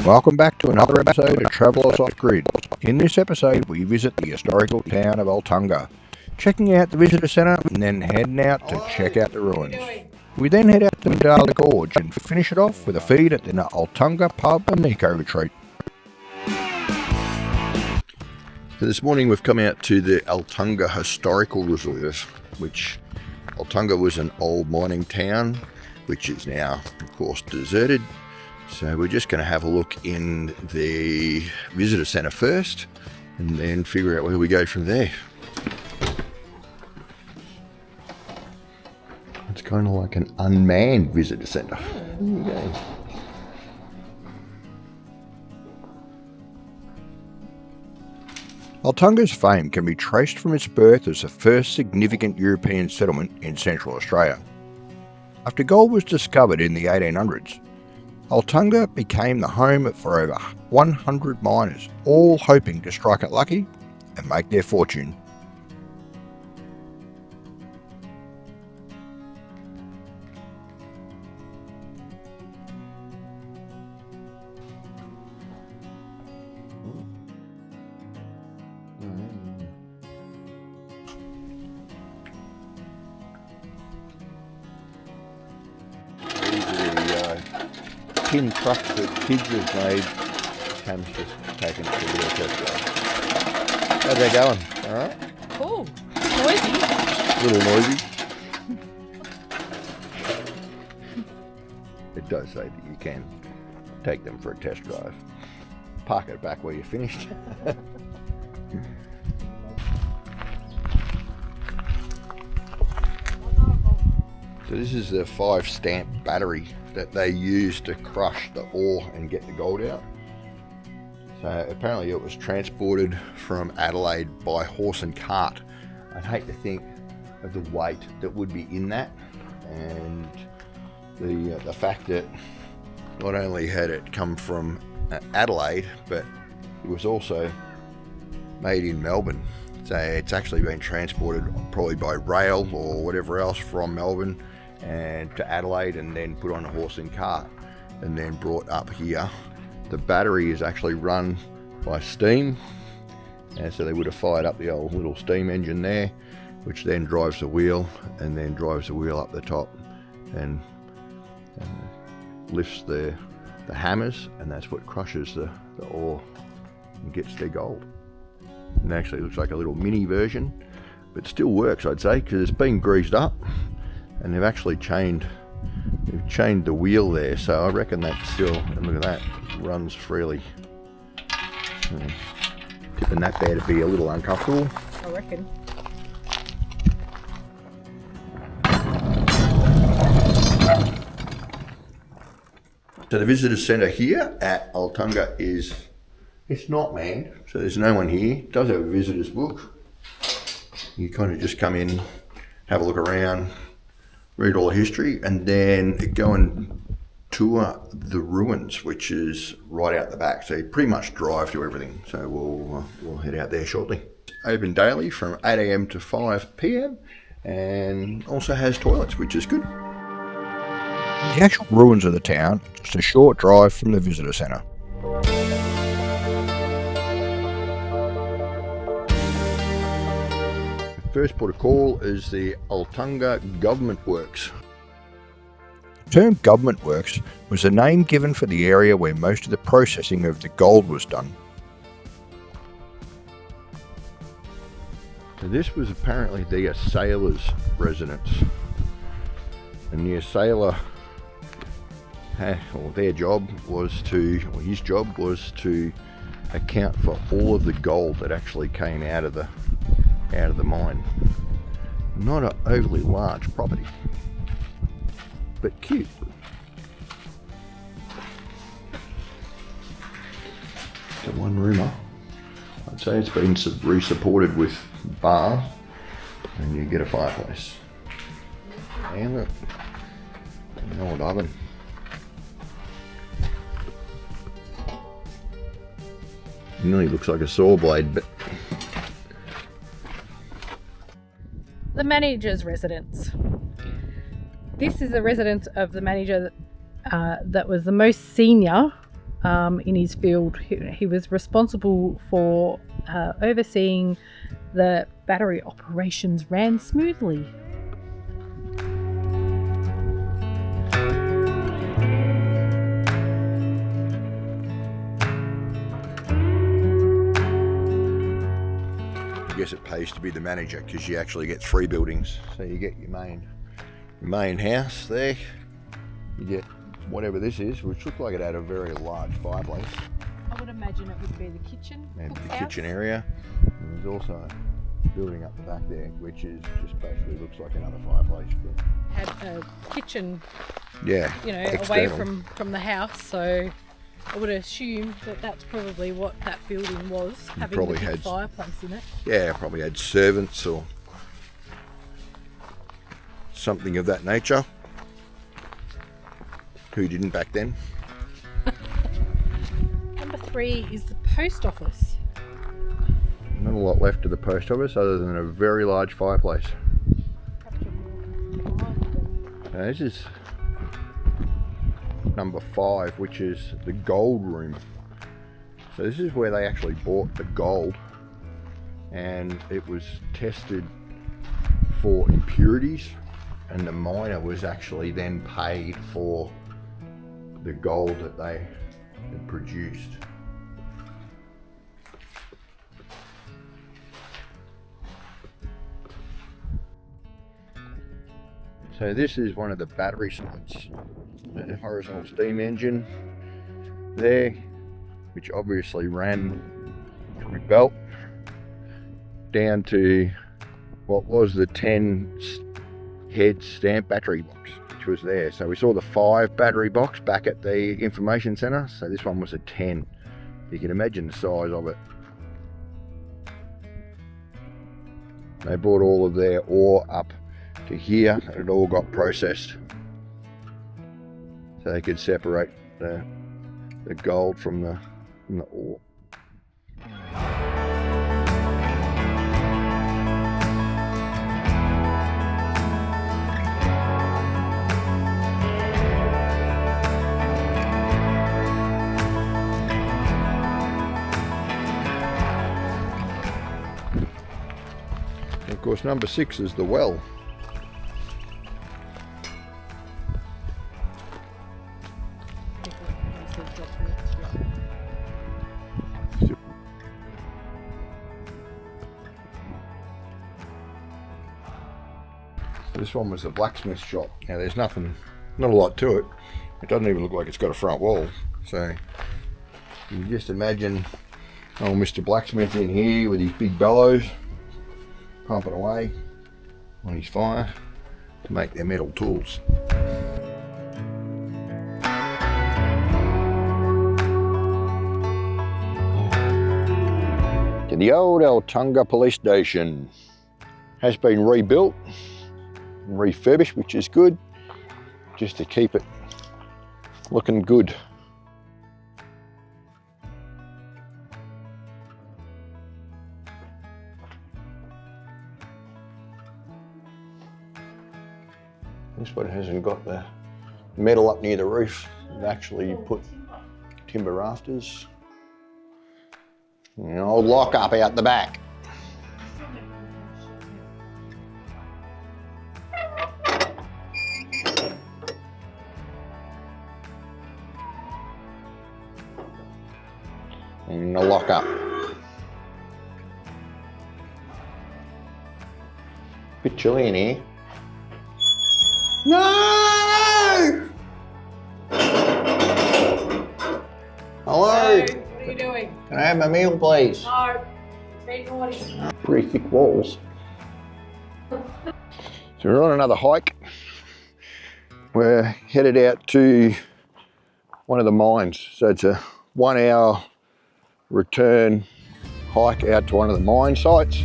Welcome back to another episode of Travellers Off Grid. In this episode we visit the historical town of Arltunga, checking out the visitor centre and then heading out to check out the ruins. We then head out to MacDonnell Gorge and finish it off with a feed at the Arltunga pub and eco retreat. So this morning we've come out to the Arltunga Historical Reserve, which Arltunga was an old mining town, which is now, of course, deserted. So we're just going to have a look in the visitor centre first, and then figure out where we go from there. It's kind of like an unmanned visitor centre. There we go. Arltunga's fame can be traced from its birth as the first significant European settlement in Central Australia. After gold was discovered in the 1800s, Arltunga became the home for over 100 miners, all hoping to strike it lucky and make their fortune. Tin trucks that kids have made. Cam's just taken it to the test drive. How's that going? Alright? Cool. Noisy. A little noisy. It does say that you can take them for a test drive. Park it back where you finished. So this is the 5-stamp battery that they use to crush the ore and get the gold out. So apparently it was transported from Adelaide by horse and cart. I'd hate to think of the weight that would be in that, and the fact that not only had it come from Adelaide, but it was also made in Melbourne. So it's actually been transported probably by rail or whatever else from Melbourne and to Adelaide, and then put on a horse and cart and then brought up here. The battery is actually run by steam, and so they would have fired up the old little steam engine there, which then drives the wheel, and then drives the wheel up the top and lifts the hammers, and that's what crushes the ore and gets their gold. And it actually looks like a little mini version, but still works, I'd say, because it's been greased up. And they've actually chained the wheel there, so I reckon that still, and look at that, runs freely. Tipping that there to be a little uncomfortable. I reckon. So the visitor centre here at Arltunga it's not manned, so there's no one here. It does have a visitor's book. You kind of just come in, have a look around, read all the history, and then go and tour the ruins, which is right out the back. So you pretty much drive to everything. So we'll head out there shortly. Open daily from 8 AM to 5 PM, and also has toilets, which is good. The actual ruins of the town are just a short drive from the visitor centre. First port of call is the Arltunga Government Works. The term Government Works was the name given for the area where most of the processing of the gold was done. So this was apparently the sailor's residence, and the sailor, his job was to account for all of the gold that actually came out of the mine. Not an overly large property, but cute. It's a one-roomer. I'd say it's been re-supported with bars, and you get a fireplace. And look, an old oven. It nearly looks like a saw blade, but The manager's residence. This is the residence of the manager that was the most senior in his field. He was responsible for overseeing the battery operations ran smoothly. I guess it pays to be the manager because you actually get 3 buildings. So you get your main house there. You get whatever this is, which looked like it had a very large fireplace. I would imagine it would be the kitchen. Maybe the cookhouse. kitchen area. And there's also a building up the back there, which is just basically looks like another fireplace. But Had a kitchen, yeah, away external. from the house, so I would assume that that's probably what that building was, having probably the big had- fireplace in it. Yeah, probably had servants or something of that nature. Who didn't back then? Number 3 is the post office. Not a lot left of the post office other than a very large fireplace. Now this is number 5, which is the gold room. So this is where they actually bought the gold, and it was tested for impurities, and the miner was actually then paid for the gold that they had produced. So this is one of the battery sites. The horizontal steam engine there, which obviously ran through belt down to what was the 10 head stamp battery box, which was there. So we saw the 5 battery box back at the information centre. So this one was a 10. You can imagine the size of it. They brought all of their ore up to here, and it all got processed so they could separate the gold from the ore. Of course, number 6 is the well. This one was the blacksmith shop. Now there's not a lot to it. It doesn't even look like it's got a front wall. So you can just imagine old Mr. Blacksmith in here with his big bellows, pumping away on his fire to make their metal tools. To the old Arltunga police station. Has been rebuilt, refurbished, which is good, just to keep it looking good. This one hasn't got the metal up near the roof. They've actually put timber rafters. An old lock up out the back. And a lock up. Bit chilly in here. No! Hello? What are you doing? Can I have my meal, please? No, very naughty. Pretty thick walls. So we're on another hike. We're headed out to one of the mines. So it's a 1 hour return hike out to one of the mine sites.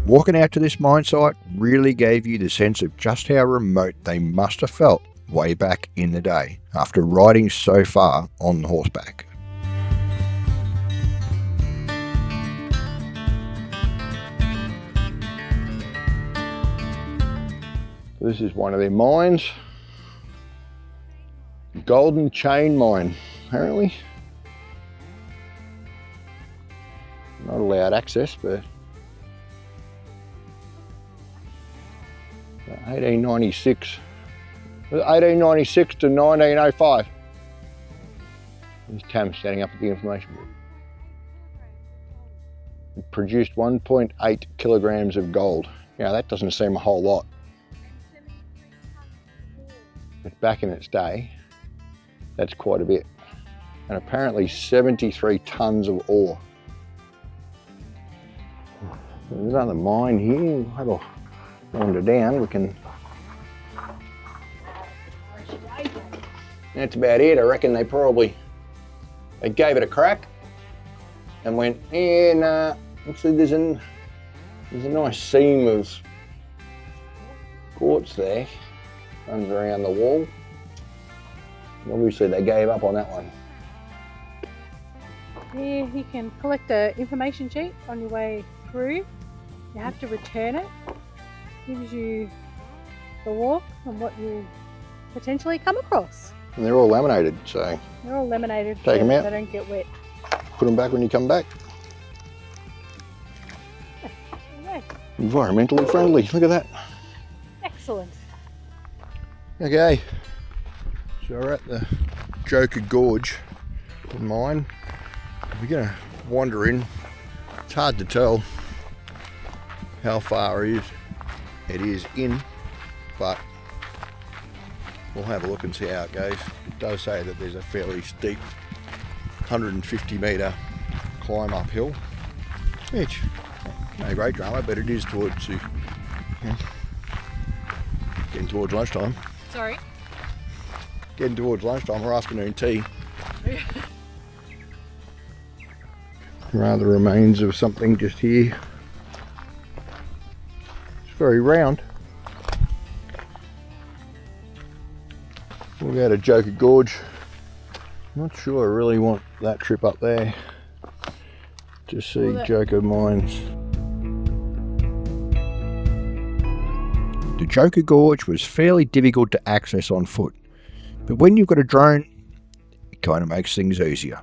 Walking out to this mine site really gave you the sense of just how remote they must have felt way back in the day after riding so far on horseback. This is one of their mines. Golden chain mine, apparently. Not allowed access, but 1896 to 1905. There's Tam standing up at the information board. It produced 1.8 kilograms of gold. Now that doesn't seem a whole lot. But back in its day, that's quite a bit. And apparently 73 tons of ore. There's another mine here. We'll have a wander down. We can. That's about it. I reckon they gave it a crack and went, yeah, nah. Actually, there's a nice seam of quartz there. Runs around the wall. Obviously, they gave up on that one. Yeah, you can collect the information sheet on your way through. You have to return it. Gives you the walk and what you potentially come across. And they're all laminated, so They're all laminated. Take them out. They don't get wet. put them back when you come back. Okay. Environmentally friendly, look at that. Excellent. Okay, so we're at the Joker Gorge mine. We're gonna wander in. It's hard to tell how far it is in, but we'll have a look and see how it goes. It does say that there's a fairly steep 150 metre climb uphill, which no great drama, but it is towards getting towards lunchtime. Sorry? Getting towards lunchtime or afternoon tea. Rather remains of something just here. It's very round. We'll go to Joker Gorge. Not sure I really want that trip up there to see Joker mines. The Joker Gorge was fairly difficult to access on foot, but when you've got a drone, it kind of makes things easier.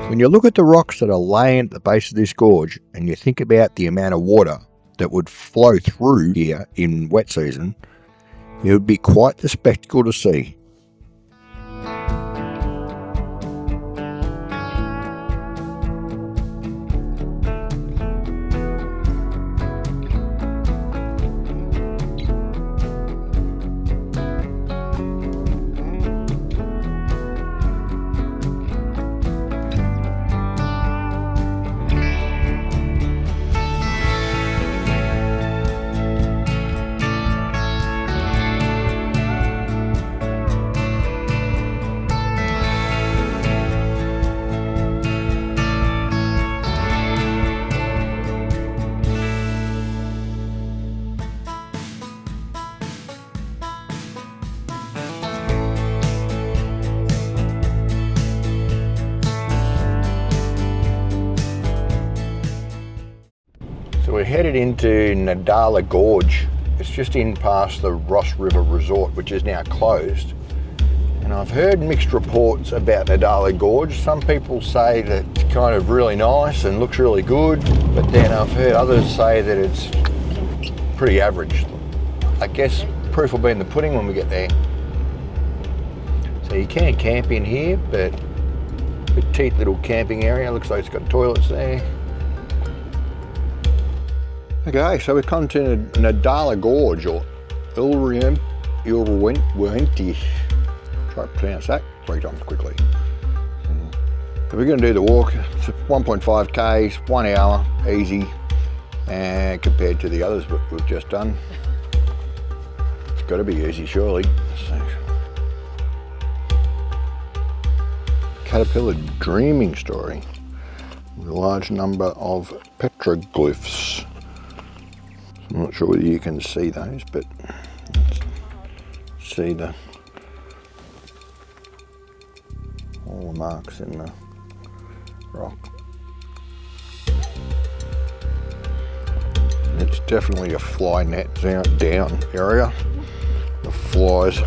When you look at the rocks that are laying at the base of this gorge and you think about the amount of water that would flow through here in wet season, it would be quite the spectacle to see. So we're headed into Nadala Gorge. It's just in past the Ross River Resort, which is now closed. And I've heard mixed reports about Nadala Gorge. Some people say that it's kind of really nice and looks really good, but then I've heard others say that it's pretty average. I guess proof will be in the pudding when we get there. So you can camp in here, but petite little camping area. Looks like it's got toilets there. Okay, so we've come to Nadala Gorge, or Ilwenti. Try to pronounce that 3 times quickly. So we're going to do the walk. It's 1.5 k's, 1 hour, easy, and compared to the others we've just done, it's got to be easy, surely. So, Caterpillar dreaming story with a large number of petroglyphs. I'm not sure whether you can see those, but see all the marks in the rock. And It's definitely a fly net down area. The flies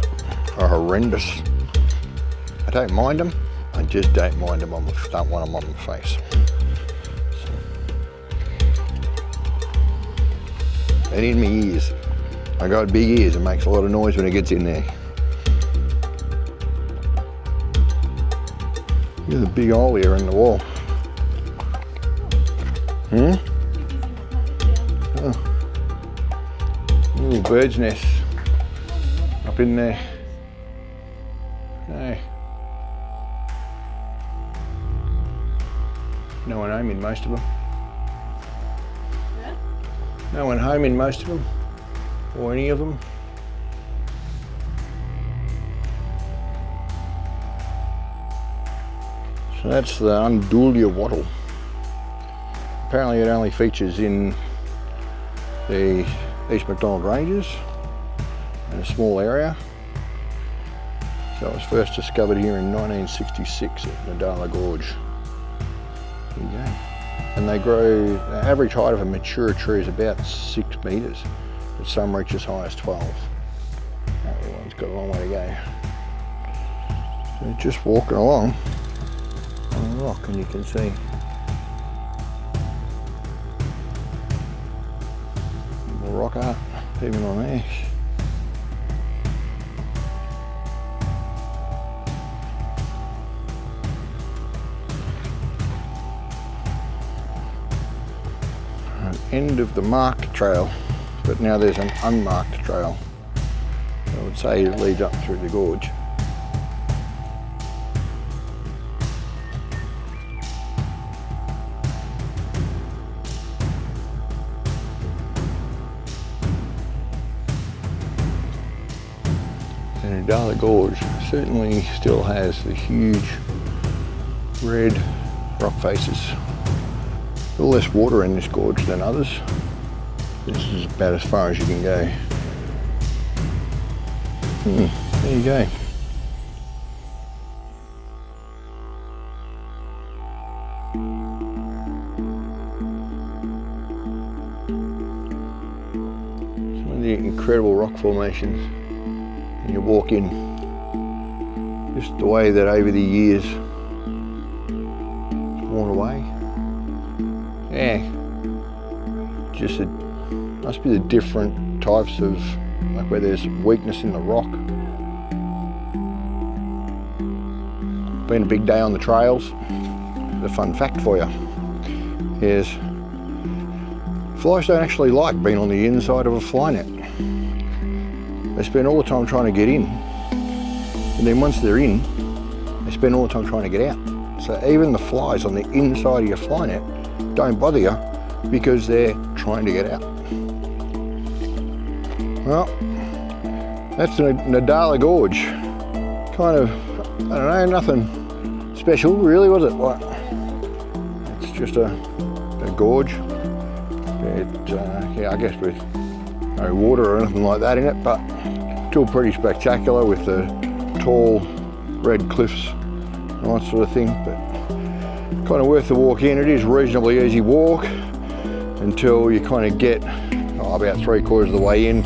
are horrendous. I don't mind them. I just don't mind them. Don't want them on my face. And in my ears. I got big ears. It makes a lot of noise when it gets in there. There's a big hole here in the wall. Oh. Little bird's nest up in there. Hey. No one home in most of them. Yeah? No one home in most of them, or any of them. So that's the Arltunga wattle. Apparently it only features in the East MacDonnell Ranges in a small area. So it was first discovered here in 1966 at Nadala Gorge. There you go. And they grow, the average height of a mature tree is about 6 metres, but some reach as high as 12. That one's got a long way to go. So just walking along on a rock, and you can see more rock art even on there. End of the marked trail, but now there's an unmarked trail. I would say it leads up through the gorge. And Nadala Gorge certainly still has the huge red rock faces. A little less water in this gorge than others. This is about as far as you can go. There you go. Some of the incredible rock formations. And you walk in, just the way that over the years it's worn away. Yeah, just must be the different types of, like where there's weakness in the rock. Been a big day on the trails. The fun fact for you is flies don't actually like being on the inside of a fly net. They spend all the time trying to get in, and then once they're in, they spend all the time trying to get out. So even the flies on the inside of your fly net don't bother you because they're trying to get out. Well, that's the Nadala Gorge. Kind of, I don't know, nothing special really, was it? Like, it's just a gorge. Yeah, I guess with no water or anything like that in it, but still pretty spectacular with the tall red cliffs and that sort of thing. But kind of worth the walk in. It is a reasonably easy walk until you kind of get about 3/4 of the way in.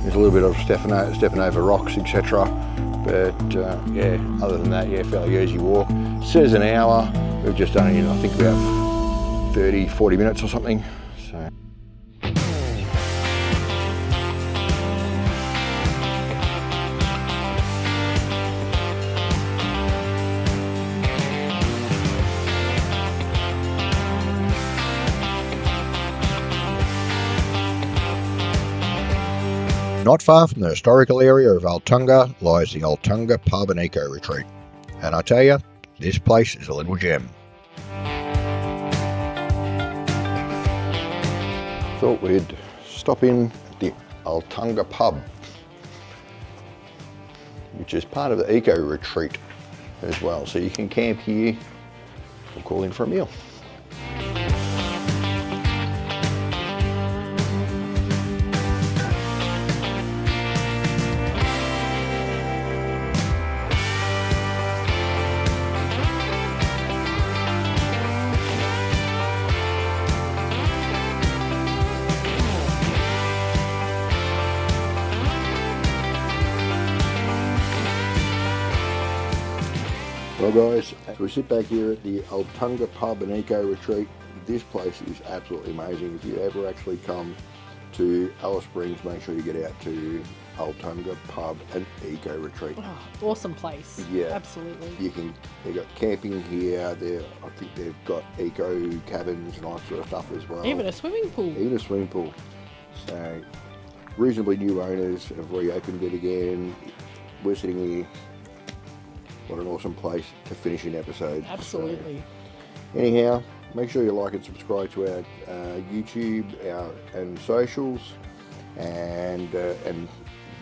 There's a little bit of stepping over rocks, etc. But yeah, other than that, yeah, fairly easy walk. It says an hour. We've just done it in, I think, about 30, 40 minutes or something. So. Not far from the historical area of Arltunga lies the Arltunga Pub and Eco Retreat, and I tell you, this place is a little gem. Thought we'd stop in at the Arltunga Pub, which is part of the Eco Retreat as well, so you can camp here or call in for a meal. Well guys, as we sit back here at the Arltunga Pub and Eco Retreat, this place is absolutely amazing. If you ever actually come to Alice Springs, make sure you get out to Arltunga Pub and Eco Retreat. Oh, awesome place. Yeah, absolutely. They've got camping here. I think they've got eco cabins and all that sort of stuff as well. Even a swimming pool. Even a swimming pool. So reasonably new owners have reopened it again. We're sitting here. What an awesome place to finish an episode. Absolutely. So, anyhow, make sure you like and subscribe to our YouTube and socials, and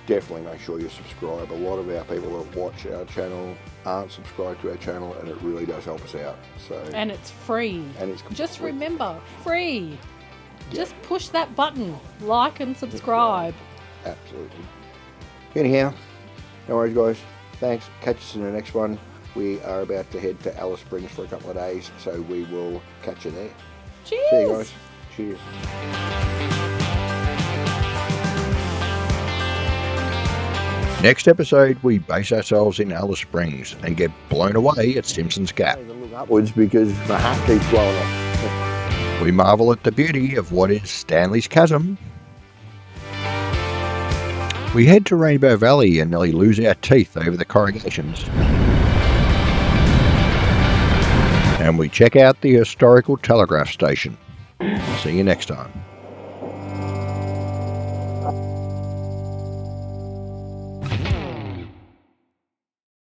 definitely make sure you subscribe. A lot of our people that watch our channel aren't subscribed to our channel, and it really does help us out. So and it's free. And it's just remember, free. Yeah. Just push that button, like and subscribe. Absolutely. Anyhow, no worries, guys. Thanks. Catch us in the next one. We are about to head to Alice Springs for a couple of days, so we will catch you there. Cheers. See you guys. Cheers. Next episode, we base ourselves in Alice Springs and get blown away at Simpsons Gap. I look upwards because my heart keeps blowing up. We marvel at the beauty of what is Stanley's Chasm. We head to Rainbow Valley and nearly lose our teeth over the corrugations. And we check out the historical telegraph station. See you next time.